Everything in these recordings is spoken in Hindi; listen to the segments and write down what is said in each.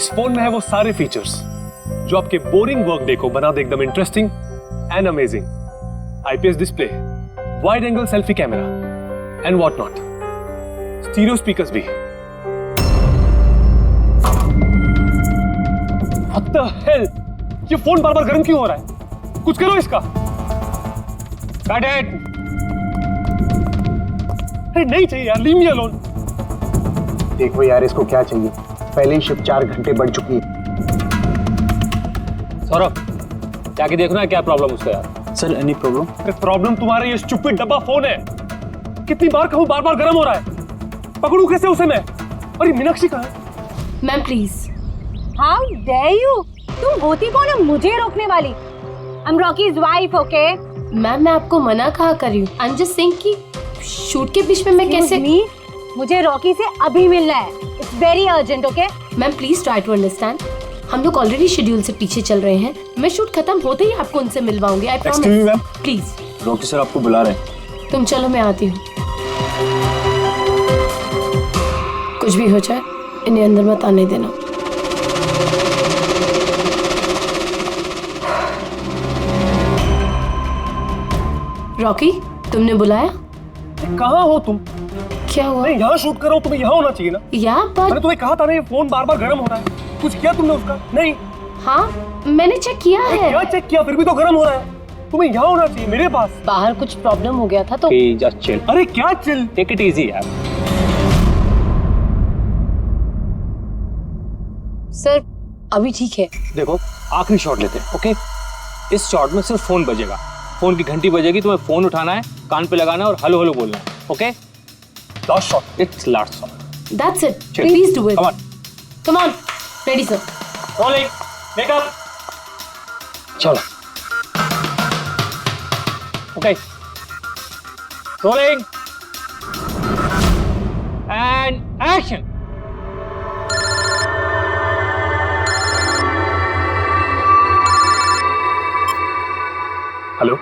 इस फोन में है वो सारे फीचर्स जो आपके बोरिंग वर्क डे को बना दे एकदम interesting and amazing. IPS display, wide angle selfie camera and what not, stereo speakers भी। What the hell? ये फोन बार बार गर्म क्यों हो रहा है? कुछ करो इसका। Cut it! अरे नहीं चाहिए यार, leave me alone। देखो यार इसको क्या चाहिए, पहले ही शिफ्ट 4 घंटे बढ़ चुकी है। सौरभ, जाके देखना है क्या प्रॉब्लम उसका यार। Sir any problem? अरे प्रॉब्लम तुम्हारा ये स्टूपिड डब्बा फोन है। कितनी बार कहूं, बार बार गर्म हो रहा है। पकड़ू कैसे उसे मैं? और ये मीनाक्षी कहाँ है? Ma'am please. How dare you, तुम होती कौन है मुझे रोकने वाली? I am Rocky's wife, okay? Ma'am मैं आपको मना कहा कर रही हूँ। आई एम जस्ट सेइंग कि शूट के बीच में मैं कैसे। मुझे रॉकी से अभी मिलना है, it's very urgent, okay? Ma'am please try to understand, हम लोग ऑलरेडी शेड्यूल से पीछे चल रहे हैं। मैं शूट खत्म होते ही आपको उनसे मिलवाऊंगी, I promise. Please. Rocky sir आपको बुला रहे हैं। तुम चलो, मैं आती हूँ। कुछ भी हो जाए इन्हें अंदर मत आने देना। रॉकी, तुमने बुलाया? कहाँ हो तुम? क्या हुआ? मैं यहाँ शूट कर रहा हूँ, तुम्हें यहाँ होना चाहिए ना। मैंने तुम्हें कहा था ना ये फोन बार बार गर्म हो रहा है। कुछ किया तुमने उसका? नहीं। हाँ मैंने चेक किया है। क्या चेक किया? फिर भी तो गर्म हो रहा है। तुम्हें यहाँ होना चाहिए मेरे पास। बाहर कुछ प्रॉब्लम हो गया था तो जस्ट चिल। अरे क्या चिल? टेक इट इजी यार। सर अभी ठीक है। देखो आखिरी शॉट लेते हैं, ओके? इस शॉट में सिर्फ फोन बजेगा, फोन की घंटी बजेगी, तुम्हें फोन उठाना है, कान पे लगाना है और हेलो हेलो बोलना है, okay? Last shot. It's last shot. That's it, please do it. Come on, ready sir. Rolling, makeup. चलो okay, rolling and action. Hello,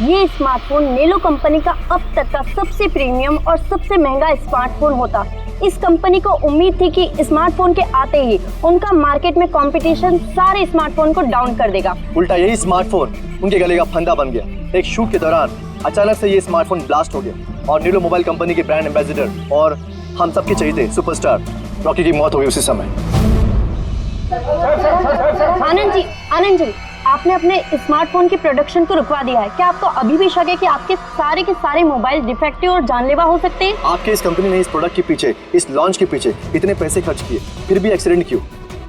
ये स्मार्टफोन नेलो कंपनी का अब तक का सबसे प्रीमियम और सबसे महंगा स्मार्टफोन होता। इस कंपनी को उम्मीद थी कि स्मार्टफोन के आते ही उनका मार्केट में कंपटीशन सारे स्मार्टफोन को डाउन कर देगा। उल्टा यही स्मार्टफोन उनके गले का फंदा बन गया। एक शूट के दौरान अचानक से ये स्मार्टफोन ब्लास्ट हो गया और नेलो मोबाइल कंपनी के ब्रांड एम्बेसडर और हम सबके चहेते सुपरस्टार रॉकी की मौत हो गई उसी समय। आनंद जी, आपने अपने स्मार्टफोन की प्रोडक्शन को रुकवा दिया है। क्या आपको अभी भी शक है कि आपके सारे के सारे मोबाइल डिफेक्टिव और जानलेवा हो सकते हैं? आपके इस कंपनी ने इस प्रोडक्ट के पीछे, इस लॉन्च के पीछे इतने पैसे खर्च किए, फिर भी एक्सीडेंट क्यों?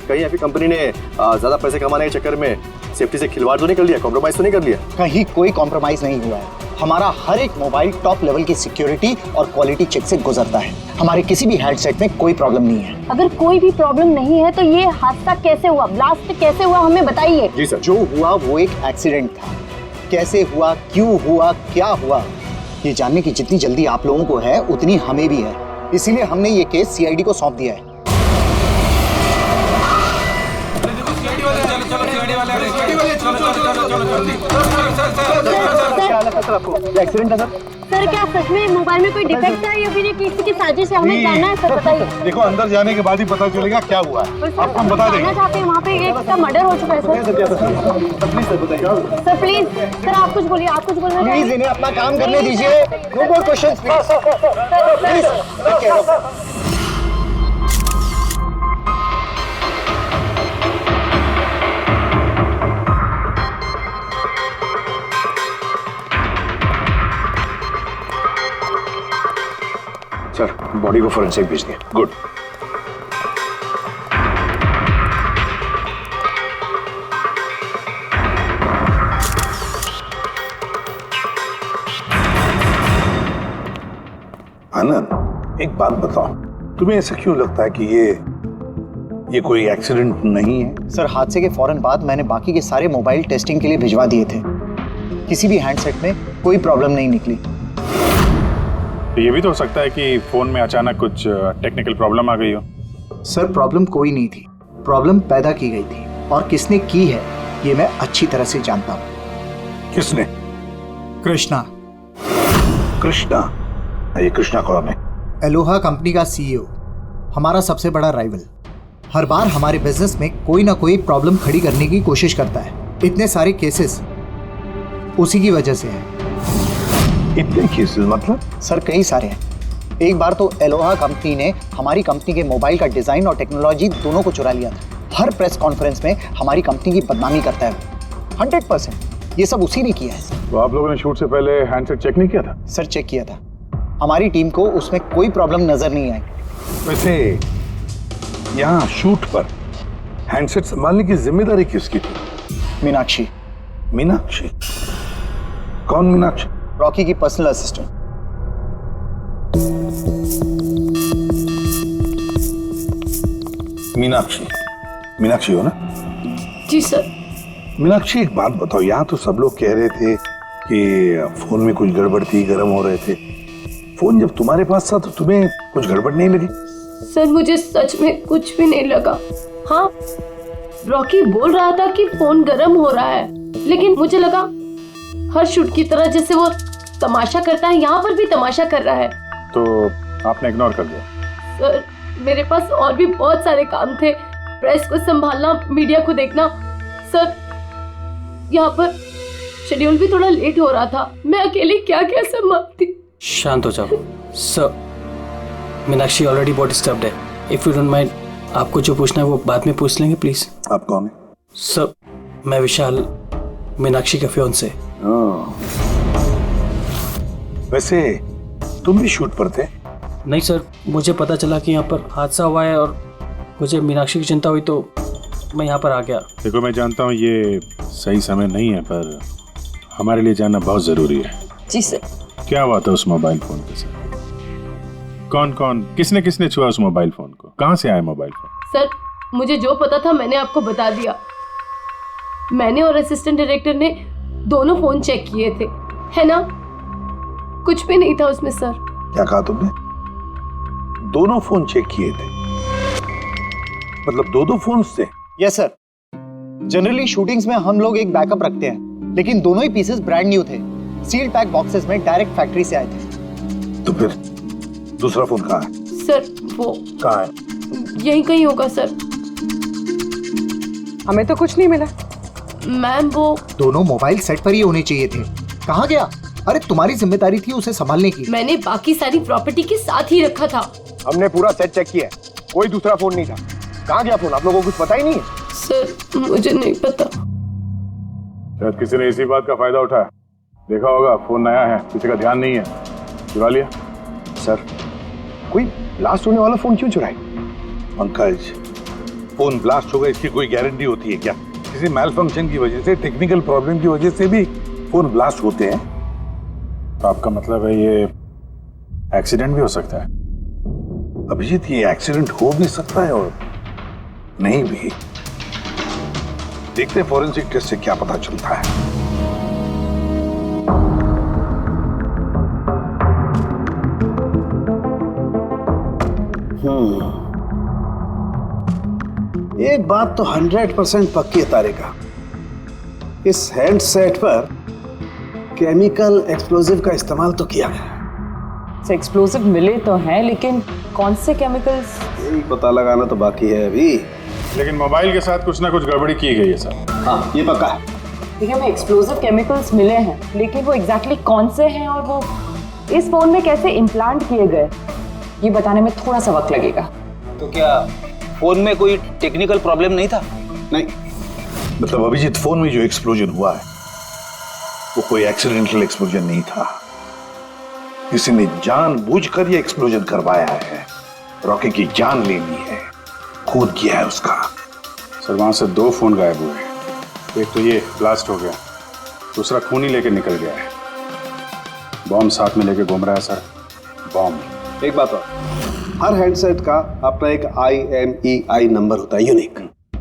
कहीं आपकी कंपनी ने ज्यादा पैसे कमाने के चक्कर में सेफ्टी से खिलवाड़ तो नहीं कर लिया, कॉम्प्रोमाइज तो नहीं कर लिया? कहीं कोई कॉम्प्रोमाइज नहीं हुआ है। हमारा हर एक मोबाइल टॉप लेवल की सिक्योरिटी और क्वालिटी चेक से गुजरता है। हमारे किसी भी हैंडसेट में कोई प्रॉब्लम नहीं है। अगर कोई भी प्रॉब्लम नहीं है तो ये हादसा कैसे हुआ, ब्लास्ट कैसे हुआ, हमें बताइए। जी सर। जो हुआ वो एक एक्सीडेंट था। कैसे हुआ, क्यों हुआ, क्या हुआ, ये जानने की जितनी जल्दी आप लोगों को है उतनी हमें भी है। इसीलिए हमने ये केस सीआईडी को सौंप दिया है। एक्सीडेंट है सर, क्या सच में मोबाइल में कोई डिफेक्ट है या फिर ये किसी की साजिश है? हमें जानना है सर, बताइए। देखो अंदर जाने के बाद ही पता चलेगा क्या हुआ है। आपको हम बता देंगे। चाहते हैं वहाँ पे एक का मर्डर हो चुका है सर। प्लीज सर, आप कुछ बोलिए, आप कुछ बोलना चाहिए। प्लीज इन्हें अपना काम करने दीजिए। No more questions please. Sir body को फोरेंसिक भेज दिया। गुड। एक बात बताओ, तुम्हें ऐसा क्यों लगता है कि ये कोई एक्सीडेंट नहीं है? सर, हादसे के फौरन बाद मैंने बाकी के सारे मोबाइल टेस्टिंग के लिए भिजवा दिए थे। किसी भी हैंडसेट में कोई प्रॉब्लम नहीं निकली। ये भी तो हो सकता है कि फोन में अचानक कुछ टेक्निकल प्रॉब्लम आ गई हो। सर, प्रॉब्लम कोई नहीं थी, प्रॉब्लम पैदा की गई थी, और किसने की है ये मैं अच्छी तरह से जानता हूँ। किसने? कृष्णा। कृष्णा? ये कृष्णा कौन है? एलोहा कंपनी का सीईओ, हमारा सबसे बड़ा राइवल। हर बार हमारे बिजनेस में कोई ना कोई प्रॉब्लम खड़ी करने की कोशिश करता है। इतने सारे केसेस उसी की वजह से हैं। इतने केसेस मतलब? सर, कई सारे हैं। एक बार तो एलोहा कंपनी ने हमारी कंपनी के मोबाइल का डिजाइन और टेक्नोलॉजी दोनों को चुरा लिया था। हर प्रेस कॉन्फ्रेंस में हमारी कंपनी की बदनामी करता है। 100% ये सब उसी ने किया है। तो आप लोगों ने शूट से पहले हैंडसेट चेक नहीं किया था? सर, चेक किया था। हमारी टीम को उसमें कोई प्रॉब्लम नजर नहीं आई। वैसे यहाँ शूट पर हैंडसेट संभालने की जिम्मेदारी किसकी थी? मीनाक्षी। मीनाक्षी? कौन मीनाक्षी? रॉकी की पर्सनल असिस्टेंट। मीनाक्षी? मीनाक्षी हो ना? जी सर। मीनाक्षी, एक बात बताओ, यहाँ तो सब लोग कह रहे थे कि फोन में कुछ गड़बड़ थी, गर्म हो रहे थे। फोन जब तुम्हारे पास था तो तुम्हें कुछ गड़बड़ नहीं लगी? सर, मुझे सच में कुछ भी नहीं लगा। हाँ, रॉकी बोल रहा था कि फोन गर्म हो रहा है, लेकिन मुझे लगा हर शूट की तरह जैसे वो तमाशा करता है, यहाँ पर भी तमाशा कर रहा है। तो आपने इग्नोर कर दिया? सर, मेरे पास और भी बहुत सारे काम थे। प्रेस को संभालना, मीडिया को देखना। सर, यहाँ पर शेड्यूल भी थोड़ा लेट हो रहा था। मैं अकेली क्या क्या संभालती। शांत हो जाओ सर। मीनाक्षी ऑलरेडी बहुत डिस्टर्ब्ड है। इफ यू डोंट माइंड, आपको जो पूछना है वो बाद में पूछ लेंगे प्लीज। आप कौन है? सर, मैं विशाल, मीनाक्षी का फियांसे। वैसे तुम भी शूट पर थे? नहीं सर, मुझे पता चला कि यहाँ पर हादसा हुआ है और मुझे मीनाक्षी की चिंता हुई तो मैं यहाँ पर आ गया। देखो, मैं जानता हूँ ये सही समय नहीं है, पर हमारे लिए जानना बहुत जरूरी है। जी सर। क्या हुआ था उस मोबाइल फोन के साथ? कौन कौन, किसने किसने छुआ उस मोबाइल फोन को? कहाँ से आया मोबाइल फोन? सर, मुझे जो पता था मैंने आपको बता दिया। मैंने और असिस्टेंट डायरेक्टर ने दोनों फोन चेक किए थे, है ना? कुछ भी नहीं था उसमें सर। क्या कहा तुमने? दोनों फोन चेक किए थे? मतलब दो फोन्स थे? Yes sir. जनरली शूटिंग्स में हम लोग एक बैकअप रखते हैं, लेकिन दोनों ही पीसेस ब्रांड न्यू थे। सील पैक बॉक्सेस में डायरेक्ट फैक्ट्री से आए थे। तो फिर दूसरा फोन कहाँ है? सर, वो कहाँ है? यहीं कहीं होगा सर। हमें तो कुछ नहीं मिला। मैम, वो दोनों मोबाइल सेट पर ही होने चाहिए थे। कहाँ गया? अरे, तुम्हारी जिम्मेदारी थी उसे संभालने की। मैंने बाकी सारी प्रॉपर्टी के साथ ही रखा था। हमने पूरा सेट चेक किया, कोई दूसरा फोन नहीं था। कहाँ गया फोन? आप लोगों को कुछ पता ही नहीं है? सर, मुझे नहीं पता। शायद किसी ने इसी बात का फायदा उठाया। देखा होगा फोन नया है, किसी का ध्यान नहीं है, चुरा लिया। सर, कोई ब्लास्ट होने वाला फोन क्यों चुराए? पंकज, फोन ब्लास्ट होगा इसकी कोई गारंटी होती है क्या? किसी मैल फंक्शन की वजह से, टेक्निकल प्रॉब्लम की वजह से भी फोन ब्लास्ट होते हैं। तो आपका मतलब है ये एक्सीडेंट भी हो सकता है? अभिजीत, ये एक्सीडेंट हो भी सकता है और नहीं भी। देखते हैं फॉरेंसिक टेस्ट से क्या पता चलता है। एक बात तो 100% पक्की है तारिका, इस हैंडसेट पर केमिकल एक्सप्लोजिव का इस्तेमाल तो किया गया। एक्सप्लोजिव मिले तो हैं, लेकिन कौन से केमिकल्स? यही पता लगाना तो बाकी है अभी। लेकिन मोबाइल के साथ कुछ ना कुछ गड़बड़ी की गई है सर। हाँ, ये पक्का है। ठीक है, हमें एक्सप्लोजिव केमिकल्स मिले हैं, लेकिन वो एग्जैक्टली कौन से हैं और वो इस फोन में कैसे इम्प्लांट किए गए, ये बताने में थोड़ा सा वक्त लगेगा। तो क्या फोन में कोई टेक्निकल प्रॉब्लम नहीं था? नहीं, मतलब अभिजीत, फोन में जो एक्सप्लोजन हुआ है वो कोई एक्सीडेंटल एक्सप्लोजन नहीं था। किसी ने जानबूझकर ये एक्सप्लोजन करवाया है। रॉकी की जान लेनी है, खून किया है उसका। सर, वहां से 2 फोन गायब हुए। एक तो ये ब्लास्ट हो गया, दूसरा खून ही लेके निकल गया है। बॉम्ब साथ में लेके घूम रहा है सर, बॉम्ब। एक बात और, हर हैंडसेट का अपना एक IMEI नंबर होता है, यूनिक।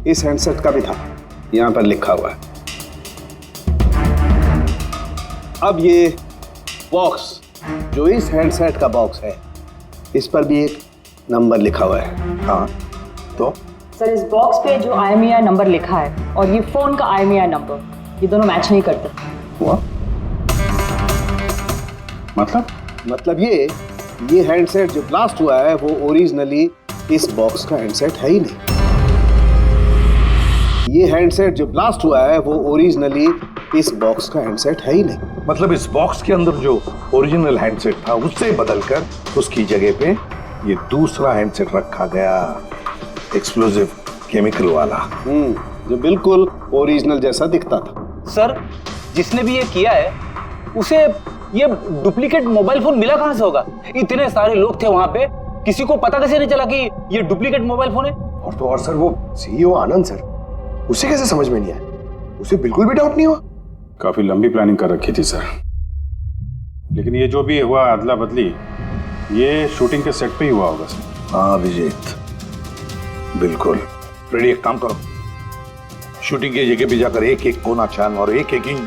इस हैंडसेट का भी था, यहाँ पर लिखा हुआ है। अब ये बॉक्स, जो इस हैंडसेट का बॉक्स है, इस पर भी एक नंबर लिखा हुआ है। हाँ, तो सर इस बॉक्स पे जो IMEI नंबर लिखा है और ये फोन का IMEI नंबर, ये दोनों मैच नहीं करते। हुआ मतलब ये हैंडसेट जो ब्लास्ट हुआ है वो ओरिजिनली इस बॉक्स का हैंडसेट है ही नहीं। ये हैंडसेट जो ब्लास्ट हुआ है वो ओरिजिनली इस बॉक्स का हैंडसेट है ही नहीं। मतलब इस बॉक्स के अंदर जो ओरिजिनल हैंडसेट था उससे बदलकर उसकी जगह पे ये दूसरा हैंडसेट रखा गया, एक्सप्लोजिव केमिकल वाला, जो बिल्कुल ओरिजिनल जैसा दिखता था। सर जिसने भी ये किया है उसे ये डुप्लीकेट मोबाइल फोन मिला कहां से होगा? इतने सारे लोग थे वहां पे, किसी को पता कैसे नहीं चला कि ये डुप्लीकेट मोबाइल फोन है? और तो और सर वो CEO आनंद सर, उसे कैसे समझ में नहीं आया? उसे बिल्कुल भी डाउट नहीं हुआ? काफी लंबी प्लानिंग कर रखी थी सर, लेकिन ये जो भी हुआ अदला बदली, ये शूटिंग के सेट पे ही हुआ होगा सर। हाँ अभिजीत, बिल्कुल। रेडी, एक काम करो, शूटिंग की जगह पे जाकर एक एक कोना छान और एक एक इंच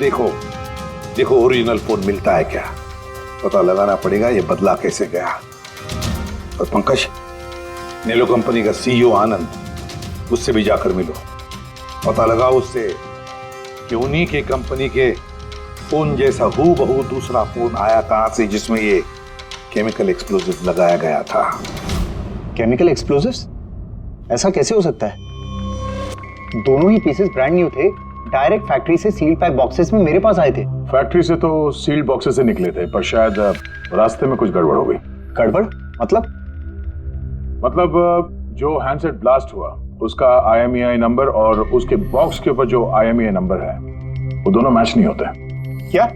देखो ओरिजिनल फोन मिलता है क्या, पता लगाना पड़ेगा ये बदला कैसे गया। और पंकज, नेलो कंपनी का CEO आनंद, उससे भी जाकर मिलो, पता लगाओ उससे कि उन्हीं के कंपनी के फोन जैसा हूबहू दूसरा फोन आया कहां से जिसमें ये केमिकल एक्सप्लोजिव लगाया गया था। Chemical explosives? ऐसा कैसे हो सकता है? दोनों ही पीसेस ब्रांड न्यू थे, डायरेक्ट फैक्ट्री से सील पैक बॉक्सेस में मेरे पास आए थे। फैक्ट्री से तो सील्ड बॉक्सेस से निकले थे, पर शायद रास्ते में कुछ गड़बड़ हो गई। गड़बड़ मतलब जो हैंडसेट ब्लास्ट हुआ उसका IMEI नंबर और उसके बॉक्स के ऊपर जो IMEI नंबर है वो दोनों मैच नहीं होते। क्या?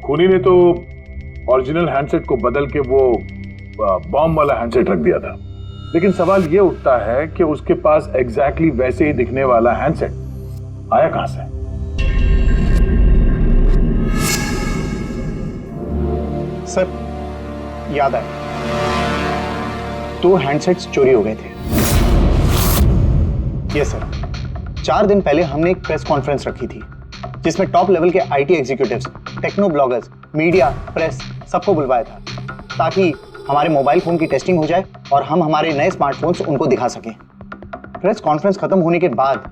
खूनी ने तो ओरिजिनल हैंडसेट को बदल के वो बॉम्ब वाला हैंडसेट रख दिया था, लेकिन सवाल ये उठता है कि उसके पास एग्जैक्टली वैसे ही दिखने वाला हैंडसेट आया कहां से? सर याद आया, 2 हैंडसेट्स चोरी हो गए थे। यस सर, 4 दिन पहले हमने एक प्रेस कॉन्फ्रेंस रखी थी जिसमें टॉप लेवल के IT executives, techno bloggers, media, press सबको बुलवाया था ताकि हमारे मोबाइल फोन की टेस्टिंग हो जाए और हम हमारे नए स्मार्टफोन्स उनको दिखा सकें। प्रेस कॉन्फ्रेंस खत्म होने के बाद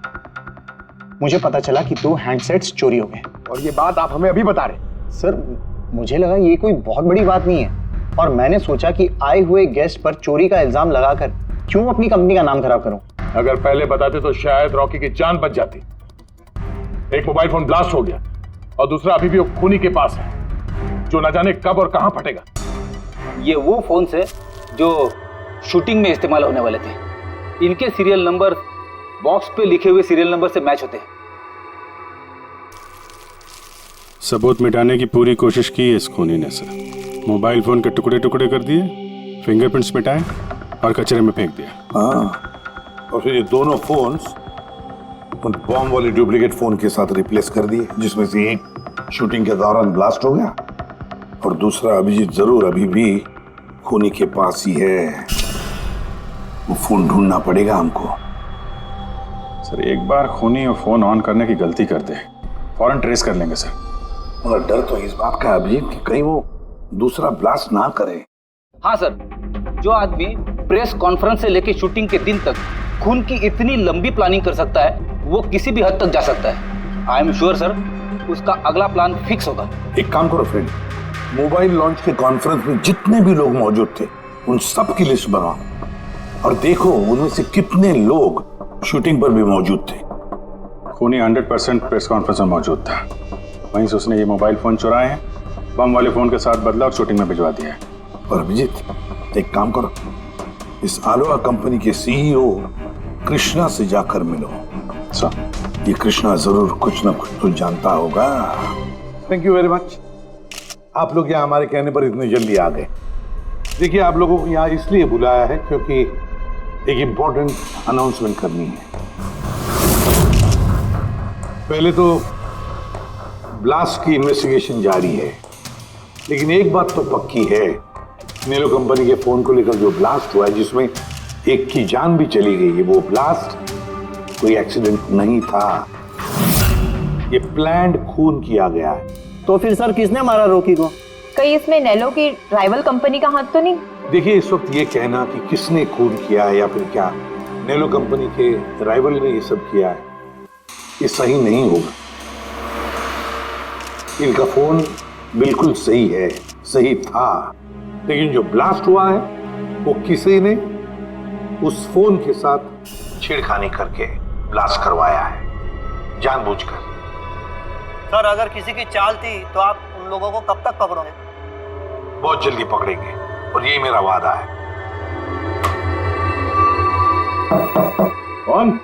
मुझे पता चला कि 2 हैंडसेट्स चोरी हो गए। और ये बात आप हमें अभी बता रहे? सर मुझे लगा ये कोई बहुत बड़ी बात नहीं है और मैंने सोचा कि आए हुए गेस्ट पर चोरी का इल्जाम लगाकर क्यों अपनी कंपनी का नाम खराब करूं। अगर पहले बताते तो शायद रॉकी की जान बच जाती। एक मोबाइल फोन ब्लास्ट हो गया और दूसरा अभी भी वो खूनी के पास है, जो न जाने कब और कहां फटेगा। ये वो फोन है जो शूटिंग में इस्तेमाल होने वाले थे। इनके सीरियल नंबर बॉक्स पे लिखे हुए सीरियल नंबर से मैच होते हैं। सबूत मिटाने की पूरी कोशिश की है इस खूनी ने सर। मोबाइल फोन के टुकड़े टुकड़े कर दिए, फिंगरप्रिंट्स मिटाए और कचरे में फेंक दिया। हाँ, और फिर ये दोनों फोन्स उन बॉम्ब वाले डुप्लीकेट फोन के साथ रिप्लेस कर दिए, जिसमें से एक शूटिंग के दौरान ब्लास्ट हो गया और दूसरा अभिजीत जरूर अभी भी खूनी के पास ही है। वो फोन ढूंढना पड़ेगा हमको। सर एक बार खूनी और फोन ऑन करने की गलती कर दे, फौरन ट्रेस कर लेंगे सर। मगर डर तो इस बात का अभिजीत कि कहीं वो दूसरा ब्लास्ट ना करे। हाँ सर, जो आदमी प्रेस कॉन्फ्रेंस से लेकर शूटिंग के दिन तक खून की इतनी लंबी प्लानिंग कर सकता है, वो किसी भी हद तक जा सकता है। आई एम श्योर सर, उसका अगला प्लान फिक्स होगा। एक काम करो फ्रेंड, मोबाइल लॉन्च के कॉन्फ्रेंस में जितने भी लोग मौजूद थे उन सब की लिस्ट बनाओ और देखो उनमें से कितने लोग शूटिंग पर भी मौजूद थे। खूनी 100% प्रेस कॉन्फ्रेंस में मौजूद था, वहीं से उसने ये मोबाइल फोन चुराए हैं, बम वाले फोन के साथ बदला और शूटिंग में भिजवा दिया है। और अभिजीत एक काम करो, इस आलोआ कंपनी के CEO कृष्णा से जाकर मिलो। सर ये कृष्णा जरूर कुछ ना कुछ तो जानता होगा। थैंक यू वेरी मच, आप लोग यहाँ हमारे कहने पर इतने जल्दी आ गए। देखिए आप लोगों को यहाँ इसलिए बुलाया है क्योंकि एक इम्पोर्टेंट अनाउंसमेंट करनी है। पहले तो ब्लास्ट की इन्वेस्टिगेशन जारी है, लेकिन एक बात तो पक्की है नेलो कंपनी के फोन को लेकर जो ब्लास्ट हुआ है, जिसमें एक की जान भी चली गई है, वो ब्लास्ट कोई एक्सीडेंट नहीं था। ये प्लान्ड खून किया गया है। तो फिर सर किसने मारा रॉकी को? कहीं इसमें नेलो की राइवल कंपनी का हाथ तो नहीं? देखिए, इस वक्त ये कहना कि किसने खून किया है या फिर क्या नेलो कंपनी के राइवल ने ये सब किया है, ये सही नहीं होगा। इनका फोन बिल्कुल सही है, सही था, लेकिन जो ब्लास्ट हुआ है वो किसी ने उस फोन के साथ छेड़खानी करके ब्लास्ट करवाया है, जानबूझकर। सर अगर किसी की चाल थी तो आप उन लोगों को कब तक पकड़ोगे? बहुत जल्दी पकड़ेंगे और यही मेरा वादा है। कौन?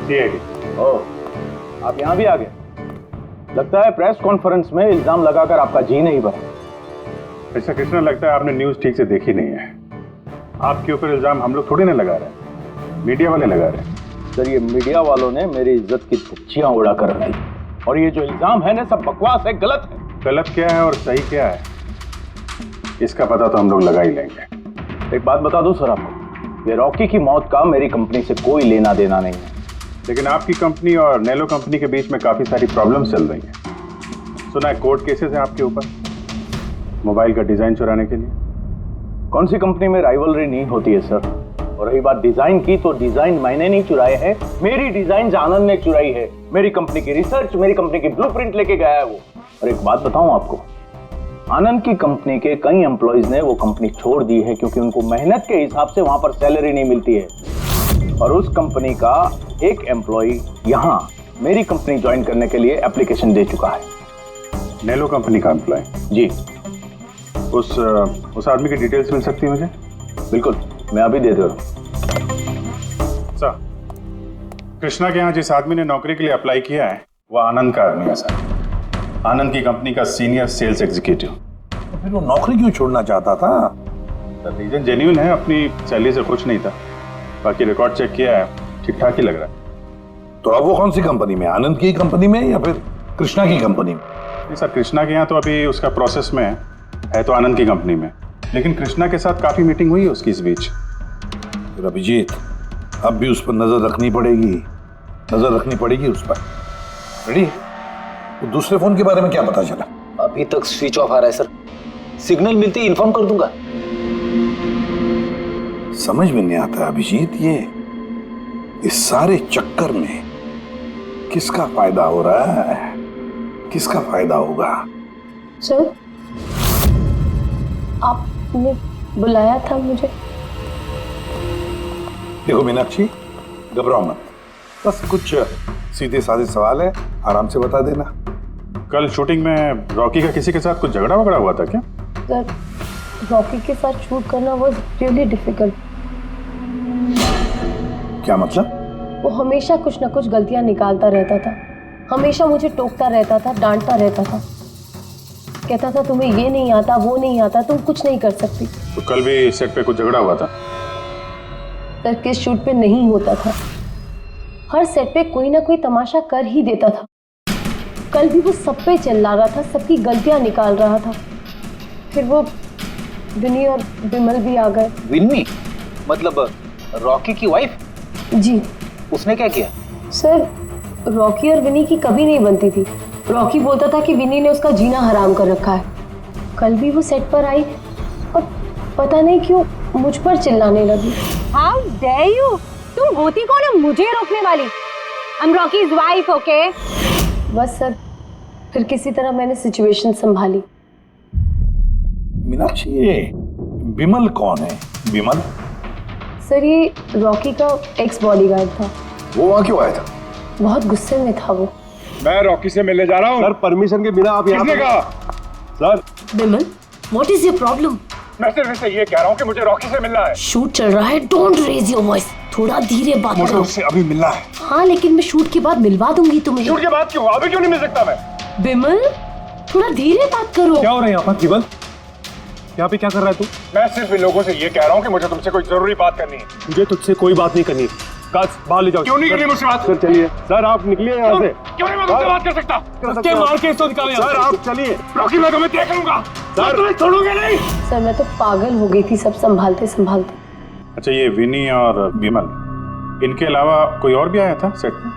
सीआईडी। ओह, आप यहाँ भी आ गए। लगता है प्रेस कॉन्फ्रेंस में इल्जाम लगाकर आपका जी नहीं भरा। ऐसा कृष्णा, लगता है आपने न्यूज ठीक से देखी नहीं है। आपके ऊपर इल्जाम हम लोग थोड़ी ना लगा रहे हैं, मीडिया वाले लगा रहे हैं। सर, ये मीडिया वालों ने मेरी इज्जत की धज्जियां उड़ा कर रख दी, और ये जो इल्जाम है ना, सब बकवास है, गलत है। गलत क्या है और सही क्या है, इसका पता तो हम लोग लगा ही लेंगे। एक बात बता दूं सर आपको, ये रॉकी की मौत का मेरी कंपनी से कोई लेना देना नहीं है। लेकिन आपकी कंपनी और नेलो कंपनी के बीच में काफी सारी प्रॉब्लम्स चल रही हैं। सुना है कोर्ट केसेस है आपके ऊपर मोबाइल का डिजाइन चुराने के लिए। कौन सी कंपनी में राइवलरी नहीं होती है सर। और रही बात डिजाइन की, तो डिजाइन मैंने नहीं चुराए हैं, मेरी डिजाइन आनंद ने चुराई है। मेरी कंपनी की रिसर्च, मेरी कंपनी की ब्लूप्रिंट लेके गया है वो। और एक बात बताऊं आपको, आनंद की कंपनी के कई एम्प्लॉइज ने वो कंपनी छोड़ दी है, क्योंकि उनको मेहनत के हिसाब से वहां पर सैलरी नहीं मिलती है। और उस कंपनी का एक एम्प्लॉय यहाँ मेरी कंपनी ज्वाइन करने के लिए एप्लीकेशन दे चुका है। नेलो कंपनी का एम्प्लॉय? जी। उस आदमी की डिटेल्स मिल सकती है मुझे? बिल्कुल, मैं अभी दे दे रहा हूँ। सर, कृष्णा के यहाँ जिस आदमी ने नौकरी के लिए अप्लाई किया है वो आनंद का आदमी है सर। आनंद की कंपनी का सीनियर सेल्स एग्जीक्यूटिव। तो फिर वो नौकरी क्यों छोड़ना चाहता था? सर, रीजन जेन्युइन है, अपनी सैलरी से खुश नहीं था। बाकी रिकॉर्ड चेक किया है, ठीक ठाक ही लग रहा है। तो अब वो कौन सी कंपनी में, आनंद की कंपनी में या फिर कृष्णा की कंपनी में? नहीं सर, कृष्णा के यहाँ तो अभी उसका प्रोसेस में है तो आनंद की कंपनी में, लेकिन कृष्णा के साथ काफी मीटिंग हुई है उसकी इस बीच। अभिजीत, अब भी उस पर नजर रखनी पड़ेगी उस पर। रेडी? तो दूसरे फोन के बारे में क्या पता चला? अभी तक स्विच ऑफ आ रहा है सर, सिग्नल मिलते ही इन्फॉर्म कर दूंगा। समझ में नहीं आता अभिजीत, ये इस सारे चक्कर में किसका फायदा हो रहा है, किसका फायदा होगा? सर, आपने बुलाया था मुझे? देखो मीनाक्षी, घबराओ मत, बस कुछ सीधे साधे सवाल है, आराम से बता देना। कल शूटिंग में रॉकी का किसी के साथ कुछ झगड़ा वगड़ा हुआ था क्या? सर, रॉकी के साथ शूट करना वाज रियली डिफिकल्ट। क्या मतलब? वो हमेशा कुछ ना कुछ गलतियां निकालता रहता था, हमेशा मुझे टोकता रहता था, डांटता रहता था, कहता था तुम्हें ये नहीं आता, वो नहीं आता, तुम कुछ नहीं कर सकती। तो कल भी सेट पे कुछ झगड़ा हुआ था? सर, किस शूट पे नहीं होता था, हर सेट पे कोई ना कोई तमाशा कर ही देता था। कल भी वो सब पे चिल्ला रहा था, सबकी गलतियां निकाल रहा था। फिर वो विनी और विमल भी आ गए। विनी मतलब रॉकी की वाइफ? जी। उसने क्या किया? सर, रॉकी और विनी की कभी नहीं बनती थी। रॉकी बोलता था कि विनी ने उसका जीना हराम कर रखा है। कल भी वो सेट पर आई और पता नहीं क्यों मुझ पर चिल्लाने लगी। How dare you? तुम होती कौन हो मुझे रोकने वाली? I'm Rocky's wife, okay? बस सर, फिर किसी तरह मैंने सिचुएशन संभाली। मीनाक्षी, ये विमल कौन है? विमल? सर, ये रॉकी का एक्स बॉडीगार्ड था। वो वहाँ क्यों आया था? बहुत गुस्से में था वो। मैं रॉकी से मिलने जा रहा हूँ। सर, परमिशन के बिना आप यहाँ किसने कहा? Sir, Vimal, what is your problem? मैं सिर्फ इससे ये कह रहा हूँ कि मुझे रॉकी से मिलना है। शूट चल रहा है, डोंट रेज योर वॉइस, थोड़ा धीरे बात मुझे करो। उससे अभी मिलना है। हाँ, लेकिन मैं शूट के बाद मिलवा दूंगी तुम्हें। शूट के बाद क्यों? अभी क्यों नहीं मिल सकता मैं? विमल, थोड़ा धीरे बात करो। क्या हो रहा है यहाँ पर विमल? यहाँ पे क्या कर रहा है तू? मैं सिर्फ इन लोगों से ये कह रहा हूँ कि मुझे तुमसे कोई जरूरी बात करनी है। मुझे तुझसे कोई बात नहीं करनी। काज बाहर ले जाओ। क्यों नहीं करनी मुझसे बात? सर चलिए। सर आप निकलिए यहाँ से। क्यों नहीं मैं तुमसे बात कर सकता? धक्के मार के इसको निकालें। सर आप चलिए। रॉकी मैं तुम्हें देख लूंगा। सर तुम्हें छोड़ूंगा नहीं। सर मैं तो पागल हो गई थी सब संभालते संभालते। अच्छा ये विनी और विमल, इनके अलावा कोई और भी आया था सेट में?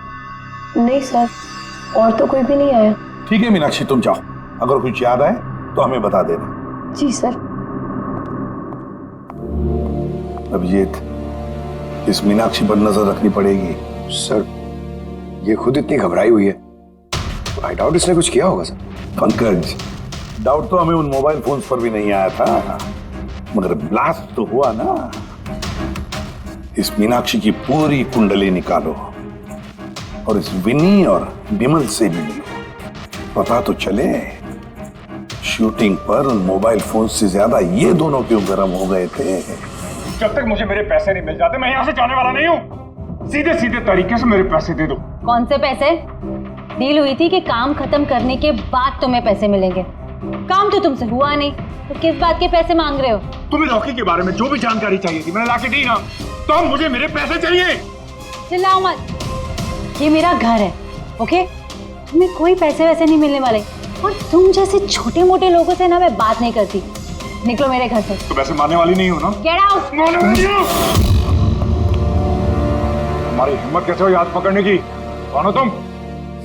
नहीं सर, और तो कोई भी नहीं आया। ठीक है मीनाक्षी, तुम जाओ, अगर कुछ याद आए तो हमें बता देना। जी सर। अभिजीत, इस मीनाक्षी पर नजर रखनी पड़ेगी। सर ये खुद इतनी घबराई हुई है, आई डाउट इसने कुछ किया होगा सर। पंकज, डाउट तो हमें उन मोबाइल फोन्स पर भी नहीं आया था, मगर ब्लास्ट तो हुआ ना। इस मीनाक्षी की पूरी कुंडली निकालो और इस विनी और विमल से भी मिलो, पता तो चले शूटिंग पर उन मोबाइल फोन से ज्यादा ये दोनों क्यों गर्म हो गए थे। जब तक मुझे मेरे पैसे नहीं मिल जाते मैं यहाँ से जाने वाला नहीं हूँ। सीधे सीधे तरीके से मेरे पैसे दे दो। कौन से पैसे? डील हुई थी कि काम खत्म करने के बाद तुम्हें पैसे मिलेंगे। काम तो तुमसे हुआ नहीं, तो किस बात के पैसे मांग रहे हो? तुम्हें रॉकी के बारे में जो भी जानकारी चाहिए थी मैंने लाके दी ना, तो अब मुझे मेरे पैसे चाहिए। चिल्लाओ मत, ये मेरा घर है, ओके? तुम्हें कोई पैसे वैसे नहीं मिलने वाले, और तुम जैसे छोटे मोटे लोगों से ना मैं बात नहीं करती। निकलो मेरे घर से। तो पैसे मारने वाली नहीं हो ना? Get out. मारने वाली हो? तुम्हारी हिम्मत कैसे हुई हाथ पकड़ने की? कौन हो तुम?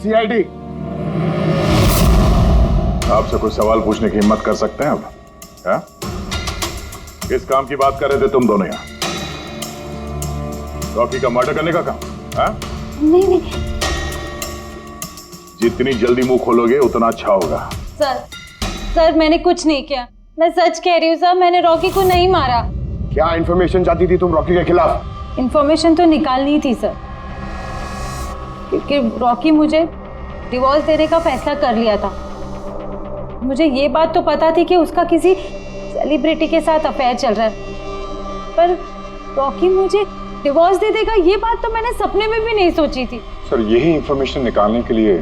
सीआईडी। आपसे कोई सवाल पूछने की हिम्मत कर सकते हैं अब? है? किस काम की बात कर रहे थे तुम दोनों यहाँ? रॉकी का मर्डर करने का काम? है? नहीं। जितनी जल्दी मुंह खोलोगे उतना अच्छा होगा। सर मैंने कुछ नहीं किया, मैं सच कह रही हूँ सर, मैंने रॉकी को नहीं मारा। क्या इन्फॉर्मेशन चाहती थी तुम रॉकी के खिलाफ? इन्फॉर्मेशन तो निकालनी थी सर, क्योंकि रॉकी मुझे डिवोर्स देने का फैसला कर लिया था। मुझे ये बात तो पता थी कि उसका किसी सेलिब्रिटी के साथ अफेयर चल रहा है, पर रॉकी मुझे डिवोर्स दे देगा ये बात तो मैंने सपने में भी नहीं सोची थी। सर यही इन्फॉर्मेशन निकालने के लिए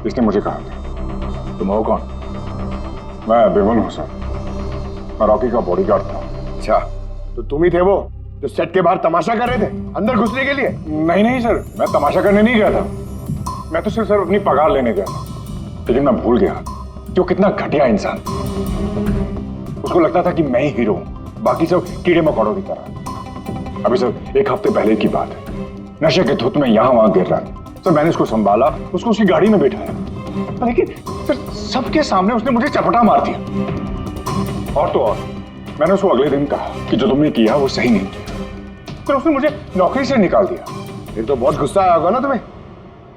इसने मुझे कहा था। तुम हो कौन? मैं विमल हूँ सर, मैं रॉकी का बॉडीगार्ड था। अच्छा, तो तुम ही थे वो जो सेट के बाहर तमाशा कर रहे थे अंदर घुसने के लिए? नहीं सर, मैं तमाशा करने नहीं गया था, मैं तो सिर्फ अपनी पगार लेने गया था। लेकिन मैं भूल गया कि वो कितना घटिया इंसान। उसको लगता था कि मैं ही हीरो हूँ, बाकी सब कीड़े मकोड़ों की तरह। अभी सर 1 हफ्ते पहले की बात है, नशे के धुत में यहाँ वहां गिर रहा था सर। मैंने उसको संभाला, उसको उसकी गाड़ी में बैठाया, लेकिन सर सबके सामने उसने मुझे चपटा मार दिया। और तो और मैंने उसको अगले दिन कहा कि जो तुमने किया वो सही नहीं किया, फिर उसने मुझे नौकरी से निकाल दिया। फिर तो बहुत गुस्सा आया होगा ना तुम्हें,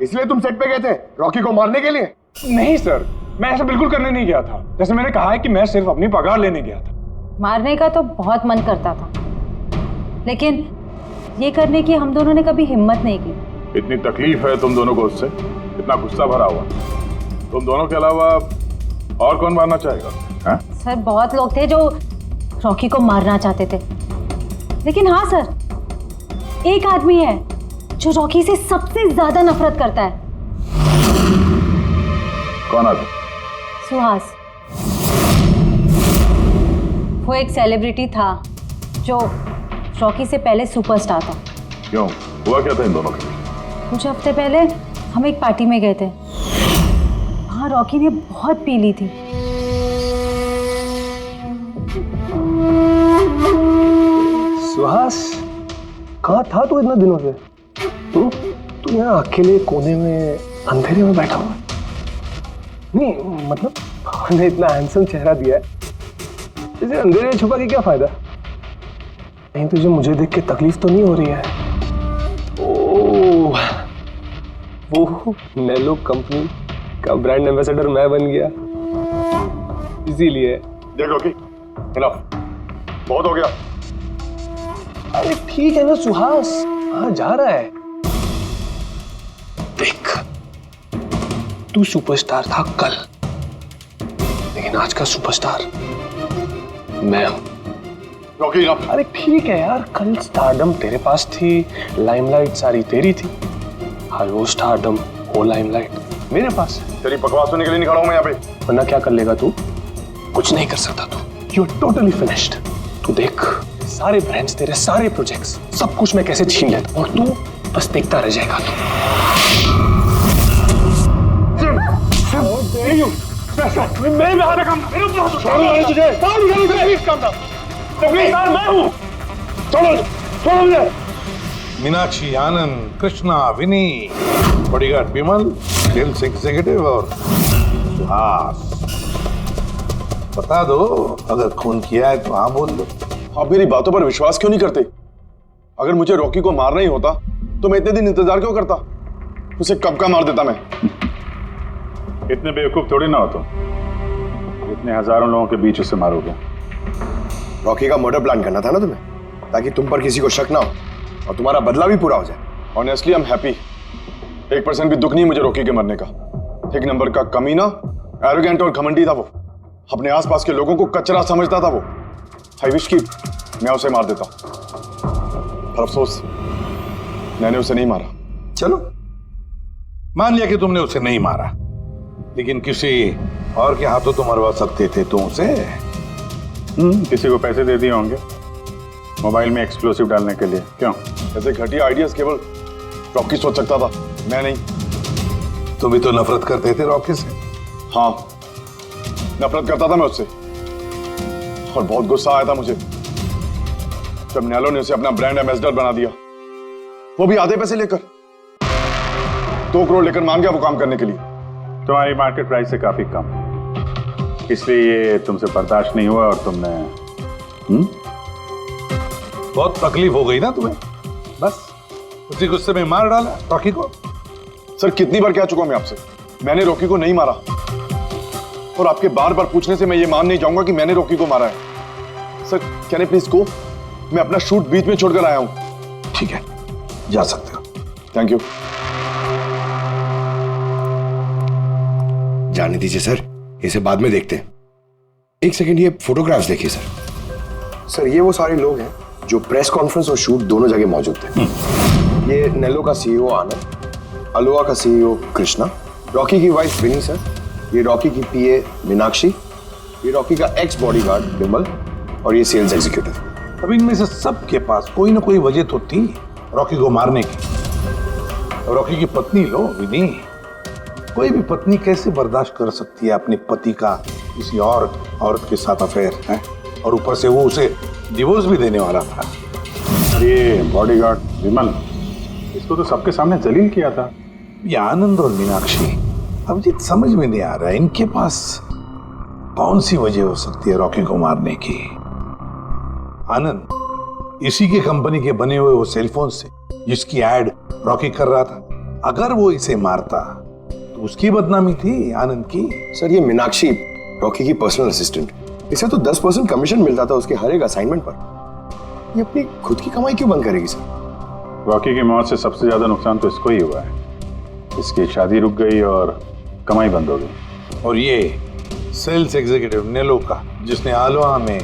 इसलिए तुम सेट पे गए थे रॉकी को मारने के लिए? नहीं सर, मैं ऐसा बिल्कुल करने नहीं गया था। जैसे मैंने कहा है कि मैं सिर्फ अपनी पगार लेने गया था। मारने का तो बहुत मन करता था, लेकिन ये करने की हम दोनों ने कभी हिम्मत नहीं की। इतनी तकलीफ है तुम दोनों को उससे, इतना गुस्सा भरा हुआ। तुम दोनों के अलावा और कौन मारना चाहेगा? है? सर बहुत लोग थे जो रॉकी को मारना चाहते थे, लेकिन हाँ सर, एक आदमी है जो रॉकी से सबसे ज्यादा नफरत करता है। कौन आदमी? सुहास। वो एक सेलिब्रिटी था जो रॉकी से पहले सुपरस्टार था। क्यों, हुआ क्या था इन दोनों के बीच? कुछ हफ्ते पहले हम एक पार्टी में गए थे, वहाँ रॉकी ने बहुत पी ली थी। सुहास, कहाँ था तू इतना दिनों से? तू यहाँ अकेले कोने में अंधेरे में बैठा हुआ? नहीं मतलब हमने इतना हैंडसम चेहरा दिया है, इसे अंधेरे में छुपा के क्या फायदा? नहीं तुझे मुझे देख के तकलीफ तो नहीं हो रही है? ओह, वो नेलो कंपनी का ब्रांड एम्बेसडर मैं बन गया, इसीलिए। देखो कि हेलो, बहुत हो गया। अरे ठीक है ना सुहास, कहाँ जा रहा है? देख, तू सुपरस्टार था कल, लेकिन आज का सुपरस्टार मैं हूं। रॉकी ना। अरे ठीक है यार, कल स्टारडम तेरे पास थी, लाइमलाइट सारी तेरी थी, आज वो स्टारडम वो लाइमलाइट मेरे पास है। तेरी बकवास सुनने के लिए नहीं खड़ा हूं मैं यहाँ पे। वरना क्या कर लेगा तू? कुछ नहीं कर सकता तू, यू आर टोटली फिनिश्ड। तू देख, सारे ब्रांड्स, तेरे सारे प्रोजेक्ट्स, सब कुछ मैं कैसे छीन लेता, और तू बस देखता रह जाएगा तू। मैं भी हाथ काम तुझे मैं हूँ। छोड़ो मुझे। मीनाक्षी, आनंद, कृष्णा, विनी, बॉडीगार्ड विमल, सेल्स एग्जीक्यूटिव और सुहास। बता दो, अगर खून किया है तो हाँ बोल दो। आप मेरी बातों पर विश्वास क्यों नहीं करते? अगर मुझे रॉकी को मारना ही होता तो मैं इतने दिन इंतजार क्यों करता? उसे कब का मार देता मैं। इतने बेवकूफ थोड़ी ना हो तुम, इतने हजारों लोगों के बीच उसे मारोगे। रॉकी का मर्डर प्लान करना था ना तुम्हें, ताकि तुम पर किसी को शक ना हो और तुम्हारा बदला भी पूरा हो जाए। Honestly I am happy. 1% भी दुख नहीं मुझे रॉकी के मरने का। एक नंबर का कमीना, एरोगेंट और घमंडी था वो। अपने आसपास के लोगों को कचरा समझता था वो। आई विश कि मैं उसे मार देता, पर अफसोस मैंने उसे नहीं मारा। चलो, मान लिया कि तुमने उसे नहीं मारा, लेकिन किसी और के हाथों तो मरवा सकते थे तुम उसे। किसी को पैसे दे दिए होंगे मोबाइल में एक्सप्लोसिव डालने के लिए। क्यों? ऐसे घटिया आइडियाज केवल रॉकी सोच सकता था, मैं नहीं। तुम भी तो नफरत करते थे रॉकी से। हाँ, नफरत करता था मैं उससे, और बहुत गुस्सा आया था मुझे जब नैलो ने उसे अपना ब्रांड एम्बेसडर बना दिया, वो भी आधे पैसे लेकर। 2 करोड़ लेकर मान गया वो काम करने के लिए। तुम्हारी मार्केट प्राइस से काफी कम, इसलिए ये तुमसे बर्दाश्त नहीं हुआ और तुमने बहुत तकलीफ हो गई ना तुम्हें, बस उसी गुस्से में मार डाला रॉकी को। सर, कितनी बार कह चुका हूं मैं आपसे, मैंने रॉकी को नहीं मारा, और आपके बार बार पूछने से मैं ये मान नहीं जाऊंगा कि मैंने रॉकी को मारा है। Sir, can I please go? मैं अपना शूट बीच में छोड़कर आया हूं। ठीक है, जा सकते हो। Thank you. जाने दीजिए सर, इसे बाद में देखते हैं। एक सेकंड, ये फोटोग्राफ्स देखिए सर। सर, ये वो सारे लोग हैं जो प्रेस कॉन्फ्रेंस और शूट दोनों जगह मौजूद थे। ये नेलो का सीईओ आनंद, अलोहा का सीईओ कृष्णा, रॉकी की वाइफ विनी सर, ये रॉकी की पीए मीनाक्षी, ये रॉकी का एक्स बॉडीगार्ड विमल, और ये सेल्स एग्जीक्यूटिव। अब इनमें से सबके पास कोई ना कोई वजह तो थी रॉकी को मारने की। रॉकी की पत्नी लो, विनी। कोई भी पत्नी कैसे बर्दाश्त कर सकती है अपने पति का किसी और औरत के साथ अफेयर है, और ऊपर से वो उसे डिवोर्स भी देने वाला था। ये बॉडीगार्ड विमल, इसको तो सबके सामने जलील किया था। ये आनंद और मीनाक्षी, अब ये समझ में नहीं आ रहा है इनके पास कौन सी वजह हो सकती है रॉकी को मारने की। आनंद, इसी के कंपनी के बने हुए वो सेलफोन से जिसकी एड रॉकी कर रहा था, अगर वो इसे मारता तो उसकी बदनामी थी आनंद की। सर, ये मीनाक्षी रॉकी की पर्सनल असिस्टेंट, इसे तो 10% कमीशन मिलता था उसके हर एक असाइनमेंट पर। ये अपनी खुद की कमाई क्यों बंद करेगी सर? रॉकी की मौत से सबसे ज्यादा नुकसान तो इसको ही हुआ है। इसकी शादी रुक गई और कमाई बंद हो गई। और ये सेल्स एग्जीक्यूटिव नेलो का, जिसने आलोहा में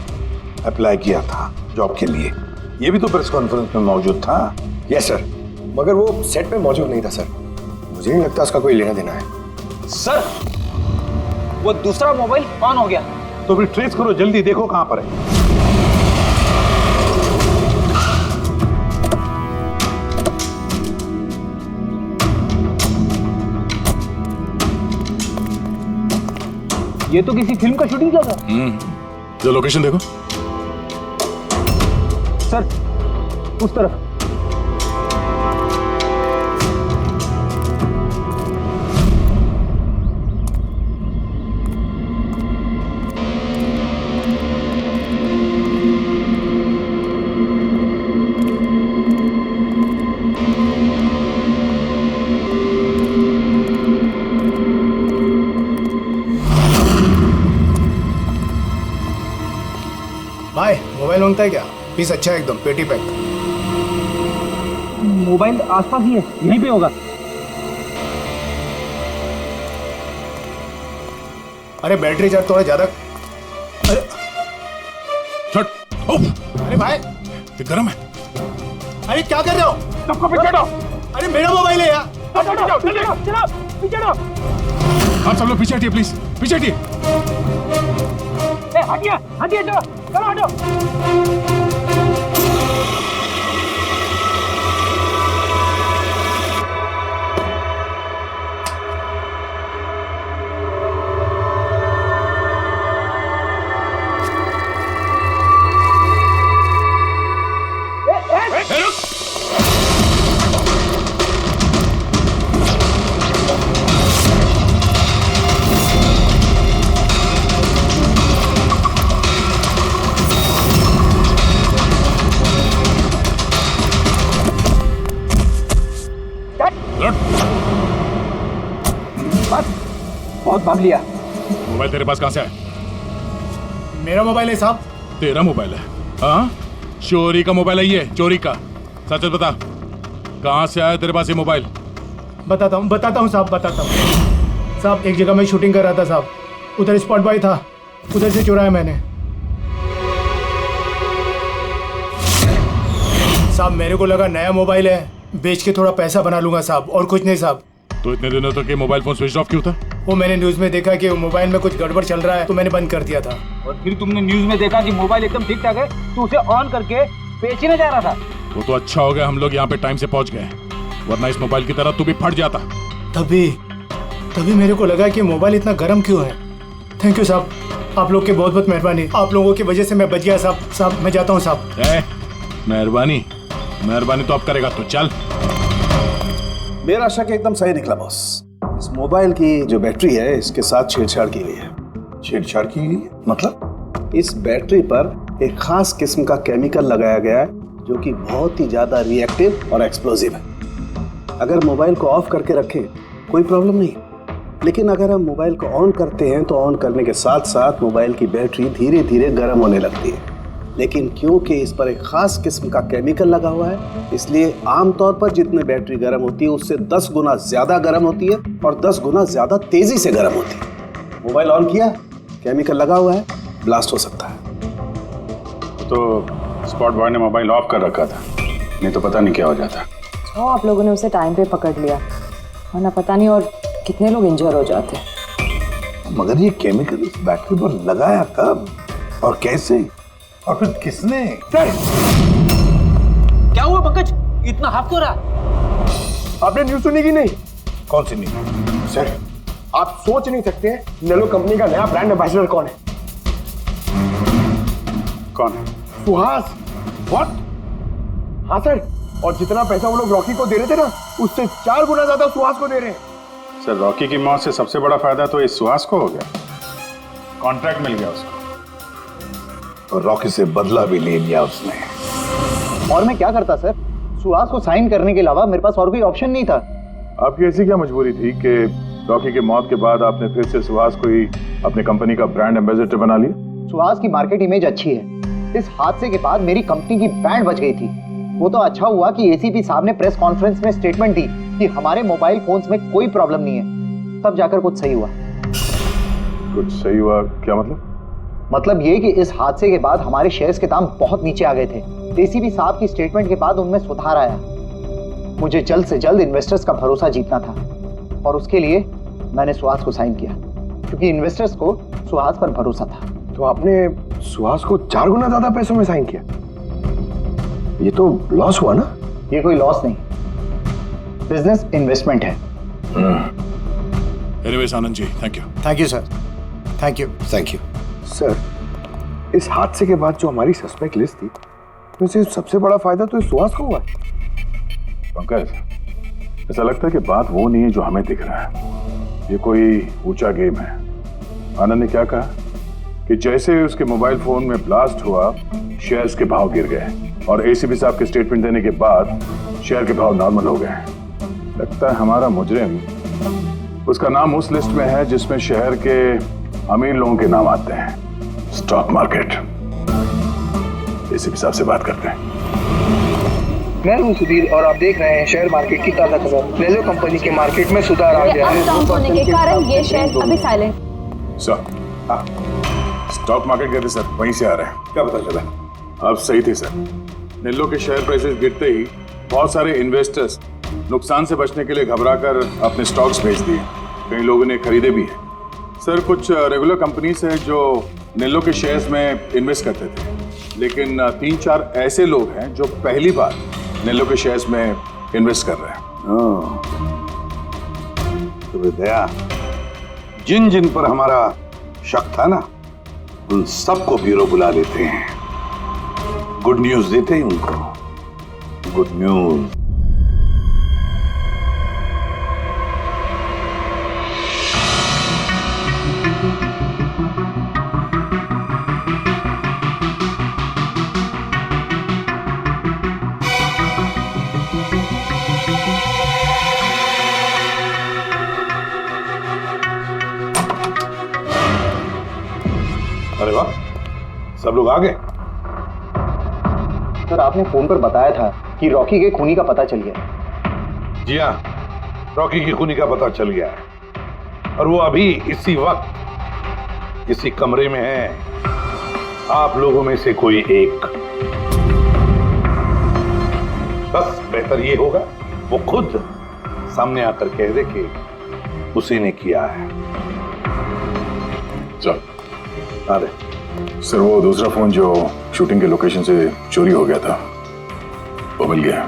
अप्लाई किया था जॉब के लिए, ये भी तो प्रेस कॉन्फ्रेंस में मौजूद था। यस सर, मगर वो सेट पे मौजूद नहीं था सर। मुझे नहीं लगता उसका कोई लेना देना है। सर, वो दूसरा मोबाइल ऑन हो गया। तो फिर ट्रेस करो, जल्दी देखो कहां पर है। ये तो किसी फिल्म का शूटिंग किया था। जो लोकेशन देखो सर, उस तरफ। भाई, मोबाइल मांगता है क्या? पीस अच्छा है एकदम, पेटी पैक। मोबाइल आसपास ही है, यहीं पे होगा। अरे बैटरी चार्ज थोड़ा ज्यादा। अरे अरे भाई, गरम है। अरे क्या कर रहे हो? सबको पीछे हटो। अरे मेरा मोबाइल है यार। चलो। आप सब लोग पीछे हटिए प्लीज, पीछे हटिए। हटिए, चलो हटो। बहुत भाग लिया। मोबाइल तेरे पास कहां से है? मेरा मोबाइल है साहब। तेरा मोबाइल है? हाँ, चोरी का मोबाइल है ये, चोरी का। सच सच बता, कहां से आया तेरे पास ये मोबाइल? बताता हूँ साहब, बताता हूँ साहब। एक जगह मैं शूटिंग कर रहा था साहब, उधर स्पॉट बॉय था, उधर से चुराया मैंने साहब। मेरे को लगा नया मोबाइल है, बेच के थोड़ा पैसा बना लूंगा साहब, और कुछ नहीं साहब। तो इतने दिनों तक ये मोबाइल फोन स्विच ऑफ क्यों था? वो मैंने न्यूज में देखा कि मोबाइल में कुछ गड़बड़ चल रहा है, तो मैंने बंद कर दिया था। और फिर तुमने न्यूज में देखा कि मोबाइल एकदम ठीक ठाक है, तो उसे ऑन करके बेचने जा रहा था। वो तो अच्छा हो गया हम लोग यहाँ पे टाइम से पहुंच गए, वरना इस मोबाइल की तरह तू भी फट जाता। तभी मेरे को लगा कि मोबाइल इतना गर्म क्यों है। थैंक यू साहब, आप लोग के बहुत बहुत मेहरबानी। आप लोगों की वजह से मैं बच गया साहब। साहब मैं जाता हूँ साहब। मेहरबानी तो अब करेगा तो चल। मेरा शक एकदम सही निकला बॉस। इस मोबाइल की जो बैटरी है, इसके साथ छेड़छाड़ की गई है। छेड़छाड़ की गई है? मतलब? इस बैटरी पर एक खास किस्म का केमिकल लगाया गया है जो कि बहुत ही ज्यादा रिएक्टिव और एक्सप्लोजिव है। अगर मोबाइल को ऑफ करके रखें कोई प्रॉब्लम नहीं, लेकिन अगर हम मोबाइल को ऑन करते हैं तो ऑन करने के साथ साथ मोबाइल की बैटरी धीरे धीरे गर्म होने लगती है। लेकिन क्योंकि इस पर एक खास किस्म का केमिकल लगा हुआ है, इसलिए आमतौर पर जितनी बैटरी गर्म होती है उससे 10 गुना ज्यादा गर्म होती है और 10 गुना ज्यादा तेजी से गर्म होती है। मोबाइल ऑन किया, केमिकल लगा हुआ है, ब्लास्ट हो सकता है। तो स्पॉट बॉय ने मोबाइल ऑफ कर रखा था, नहीं तो पता नहीं क्या हो जाता। आप लोगों ने उसे टाइम पे पकड़ लिया, वरना पता नहीं और कितने लोग इंजर हो जाते। मगर ये केमिकल इस बैटरी पर लगाया कब और कैसे, और फिर किसने? क्या हुआ पंकज, इतना हाफ क्यों रहा? आपने न्यूज सुनी कि नहीं? कौन सी न्यूज? सर आप सोच नहीं सकते नेलो कंपनी का नया ब्रांड एम्बेसडर कौन है? कौन है? सुहास। व्हाट? हाँ सर, और जितना पैसा वो लोग रॉकी को दे रहे थे ना, उससे 4 गुना ज्यादा सुहास को दे रहे हैं। सर रॉकी की मौत से सबसे बड़ा फायदा तो इस सुहास को हो गया, कॉन्ट्रैक्ट मिल गया उसको, और रॉकी से बदला भी ले लिया उसने। और मैं क्या करता सर, सुहास को साइन करने के अलावा मेरे पास और कोई ऑप्शन नहीं था। आपकी ऐसी क्या मजबूरी थी कि रॉकी के मौत के बाद आपने फिर से सुहास को ही अपने कंपनी का ब्रांड एम्बेसडर बना लिया? सुहास की मार्केट इमेज अच्छी है, इस हादसे के बाद मेरी कंपनी की ब्रांड बच गई थी। वो तो अच्छा हुआ कि एसीपी साहब ने प्रेस कॉन्फ्रेंस में स्टेटमेंट दी कि हमारे मोबाइल फोन्स में कोई प्रॉब्लम नहीं है, तब जाकर कुछ सही हुआ। कुछ सही हुआ क्या मतलब? मतलब ये कि इस हादसे के बाद हमारे शेयर्स के दाम बहुत नीचे आ गए थे। एसीपी साहब की स्टेटमेंट के बाद उनमें सुधार आया। मुझे जल्द से जल्द इन्वेस्टर्स का भरोसा जीतना था, और उसके लिए मैंने सुहास को साइन किया, क्योंकि इन्वेस्टर्स को सुहास पर भरोसा था। तो आपने सुहास को 4 गुना ज्यादा पैसों में साइन किया? ये तो लॉस हुआ ना? ये कोई लॉस नहीं, बिजनेस इन्वेस्टमेंट है। Anyways Anand ji, thank you. Thank you sir, thank you. Thank you sir, इस हादसे के बाद जो हमारी सस्पेक्ट लिस्ट थी, वैसे सबसे बड़ा फायदा तो इस सुहास को हुआ है। पंकज, ऐसा लगता है कि बात वो नहीं है जो हमें दिख रहा है, ये कोई ऊंचा गेम है। आनंद ने क्या कहा कि जैसे उसके मोबाइल फोन में ब्लास्ट हुआ, शेयर्स के भाव गिर गए, और एसीपी साहब के स्टेटमेंट देने के बाद शेयर के भाव नॉर्मल हो गए। लगता है हमारा मुजरिम, उसका नाम उस लिस्ट में है जिसमें शहर के अमीर लोगों के नाम आते हैं, स्टॉक मार्केट। एसीपी साहब से बात करते हैं। मैं हूं सुधीर और आप देख रहे हैं शेयर मार्केट की ताजा खबर। नेलो कंपनी के मार्केट में सुधार आ गया है। डाउन होने के कारण ये शेयर अभी साइलेंट। सर, स्टॉक मार्केट गए थे सर, वहीं से आ रहे हैं। क्या पता चला? आप सही थे सर, नेलो के शेयर प्राइसेस गिरते ही बहुत सारे इन्वेस्टर्स नुकसान से बचने के लिए घबराकर अपने स्टॉक्स बेच दिए। कई लोगों ने खरीदे भी हैं। सर, कुछ रेगुलर कंपनीज हैं जो नेलो के शेयर्स में इन्वेस्ट करते थे, लेकिन 3-4 ऐसे लोग हैं जो पहली बार नेलो के शेयर्स में इन्वेस्ट कर रहे हैं। तो दया, जिन जिन पर हमारा शक था ना, उन सबको ब्यूरो बुला लेते हैं, गुड न्यूज देते हैं उनको। Good news. अरे वाह, सब लोग आ गए। सर आपने फोन पर बताया था कि रॉकी के खूनी का पता चल गया। जी हाँ, रॉकी की खूनी का पता चल गया है और वो अभी इसी वक्त इसी कमरे में है। आप लोगों में से कोई एक, बस बेहतर ये होगा वो खुद सामने आकर कह दे कि उसी ने किया है। चल आ रहे। सर वो दूसरा फोन जो शूटिंग के लोकेशन से चोरी हो गया था वो मिल गया।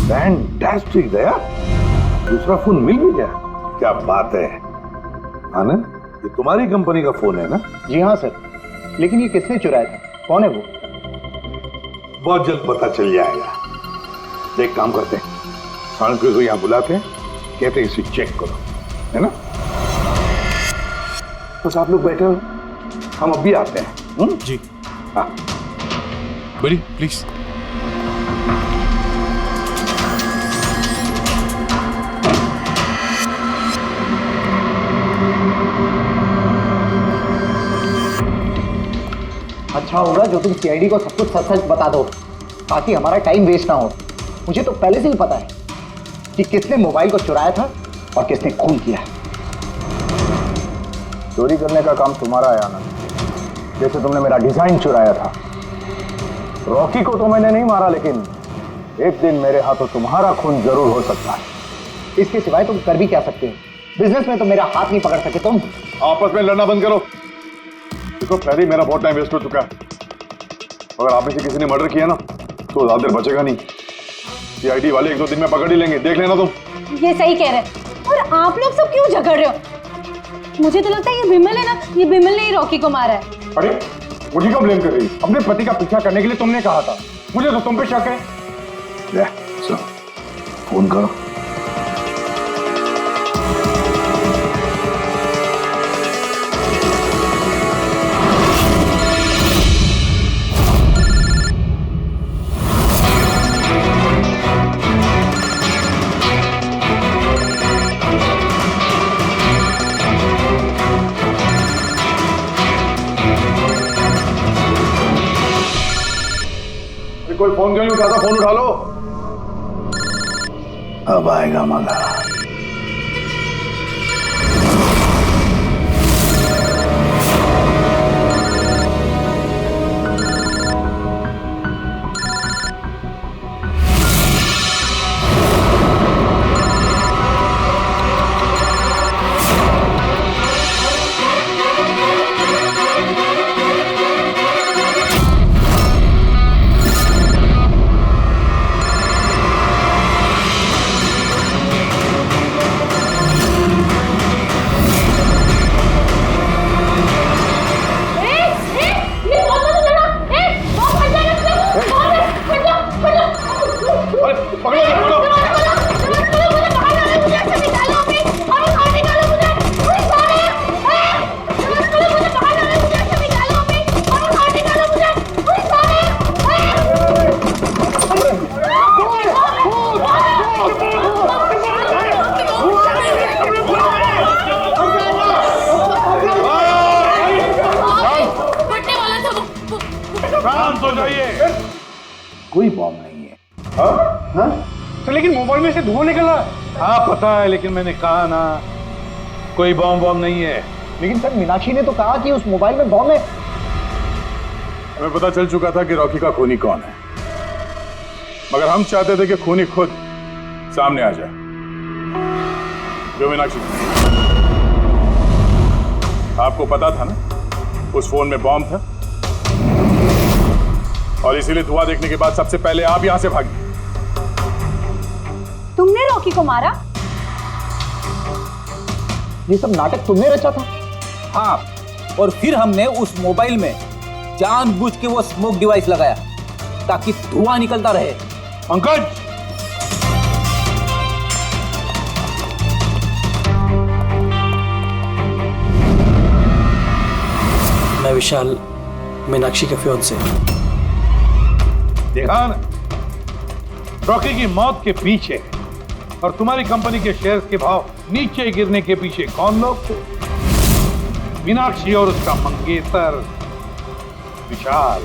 फैंटास्टिक दया, दूसरा फोन मिल भी गया। क्या बात है आनंद, ये तुम्हारी कंपनी का फोन है ना? जी हाँ सर, लेकिन ये किसने चुराया था, कौन है वो? बहुत जल्द पता चल जाएगा। एक काम करते हैं, सानवी को यहाँ बुलाते हैं, कहते हैं इसे चेक करो, है ना? बस आप लोग बैठे हो, हम अभी आते हैं। जी हाँ बड़ी प्लीज। अच्छा होगा जो तुम सीआईडी को सब कुछ सच सच बता दो ताकि हमारा टाइम वेस्ट ना हो। मुझे तो पहले से ही पता है कि किसने मोबाइल को चुराया था और किसने खून किया। चोरी करने का काम तुम्हारा है आनंद, जैसे तुमने मेरा डिजाइन चुराया था। रॉकी को तो मैंने नहीं मारा, लेकिन एक दिन मेरे हाथों तुम्हारा खून जरूर हो सकता है। इसके सिवाय तुम कर भी क्या सकते हो? बिजनेस में तो मेरा हाथ नहीं पकड़ सके तुम। आपस में लड़ना बंद करो। देखो पहले ही मेरा बहुत टाइम वेस्ट हो चुका है। अगर आप में से किसी ने मर्डर किया ना तो ज्यादा देर बचेगा नहीं। सीआईडी वाले 1-2 दिन में पकड़ ही लेंगे, देख लेना तुम। ये सही कह रहे हैं। और आप लोग सब क्यों झगड़ रहे हो? मुझे तो लगता है ये बिमल है ना, ये बिमल ने ही रॉकी को मारा है। अरे मुझे क्यों ब्लेम कर रही? अपने पति का पीछा करने के लिए तुमने कहा था, मुझे तो तुम पे शक है। ले, चलो फोन करो। कोई फोन क्यों नहीं उठाता? फोन उठा लो। अब आएगा मजा। कोई बॉम्ब नहीं है। हाँ? तो लेकिन मोबाइल में से धुआं निकला। हाँ पता है, लेकिन मैंने कहा ना कोई बॉम्ब नहीं है। लेकिन सर मीनाक्षी ने तो कहा कि उस मोबाइल में बॉम्ब है। हमें पता चल चुका था कि रॉकी का खूनी कौन है, मगर हम चाहते थे कि खूनी खुद सामने आ जाए। जो मीनाक्षी, आपको पता था ना उस फोन में बॉम्ब था, और इसीलिए धुआं देखने के बाद सबसे पहले आप यहां से भागी। तुमने रॉकी को मारा? ये सब नाटक तुमने रचा था? हाँ, और फिर हमने उस मोबाइल में जानबूझ के वो स्मोक डिवाइस लगाया ताकि धुआं निकलता रहे। पंकज, मैं विशाल, मीनाक्षी के फियांसे। देखा ना, रॉकी की मौत के पीछे और तुम्हारी कंपनी के शेयर्स के भाव नीचे गिरने के पीछे कौन लोग थे? मीनाक्षी और उसका मंगेतर विशाल।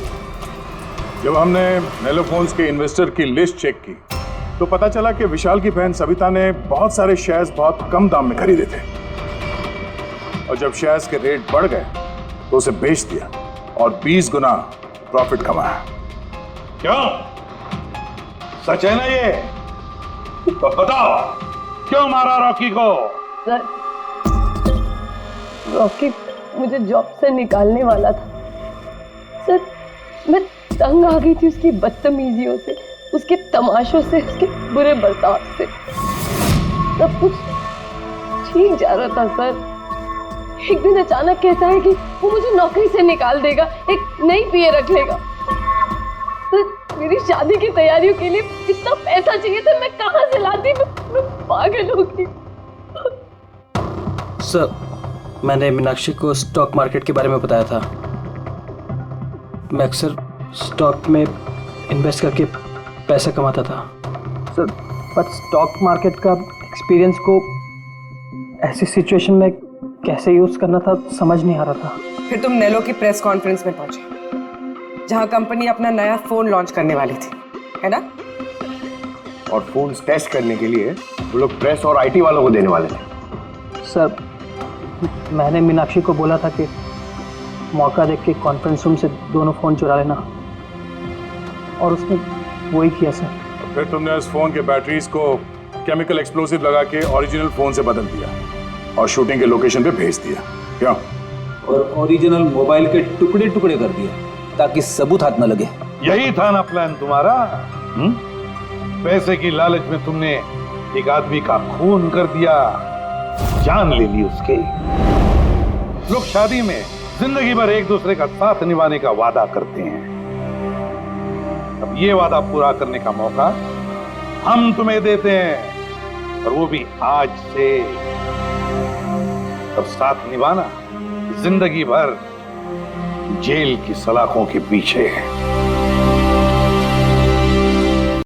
जब हमने नेलोफोन्स के इन्वेस्टर की लिस्ट चेक की तो पता चला कि विशाल की बहन सविता ने बहुत सारे शेयर्स बहुत कम दाम में खरीदे थे और जब शेयर्स के रेट बढ़ गए तो उसे बेच दिया और 20 गुना प्रॉफिट कमाया। क्यों? सच है ना ये? तो बताओ क्यों मारा रॉकी को? सर, रॉकी मुझे जॉब से निकालने वाला था सर। मैं तंग आ गई थी उसकी बदतमीजियों से, उसके तमाशों से, उसके बुरे बर्ताव से। सब कुछ ठीक जा रहा था सर। एक दिन अचानक कहता है कि वो मुझे नौकरी से निकाल देगा, एक नई पीए रख लेगा। सर, मेरी शादी की तैयारियों के लिए इतना पैसा चाहिए था, मैं कहाँ से लाती? मैं पागल हो गई। सर, मैंने मीनाक्षी को स्टॉक मार्केट के बारे में बताया था। मैं अक्सर स्टॉक में इन्वेस्ट करके पैसा कमाता था। सर, पर स्टॉक मार्केट का एक्सपीरियंस को ऐसी सिचुएशन में कैसे यूज करना था समझ नहीं आ रहा था। फिर तुम नेलो की प्रेस कॉन्फ्रेंस में पहुंचे जहां कंपनी अपना नया फोन लॉन्च करने वाली थी, है ना? और फोन टेस्ट करने के लिए वो लोग प्रेस और आईटी वालों को देने वाले थे। सर, मैंने मीनाक्षी को बोला था कि मौका देख के कॉन्फ्रेंस रूम से दोनों फोन चुरा लेना, और उसने वही किया सर। फिर तुमने उस फोन के बैटरीज को केमिकल एक्सप्लोसिव लगा के ओरिजिनल फोन से बदल दिया और शूटिंग के लोकेशन पे भेज दिया। क्यों? और ओरिजिनल मोबाइल के टुकड़े टुकड़े कर दिए ताकि सबूत हाथ न लगे। यही था ना प्लान तुम्हारा? पैसे की लालच में तुमने एक आदमी का खून कर दिया, जान ले ली उसके। लोग शादी में जिंदगी भर एक दूसरे का साथ निभाने का वादा करते हैं। अब ये वादा पूरा करने का मौका हम तुम्हें देते हैं, और वो भी आज से। अब साथ निभाना जिंदगी भर जेल की सलाखों के पीछे है।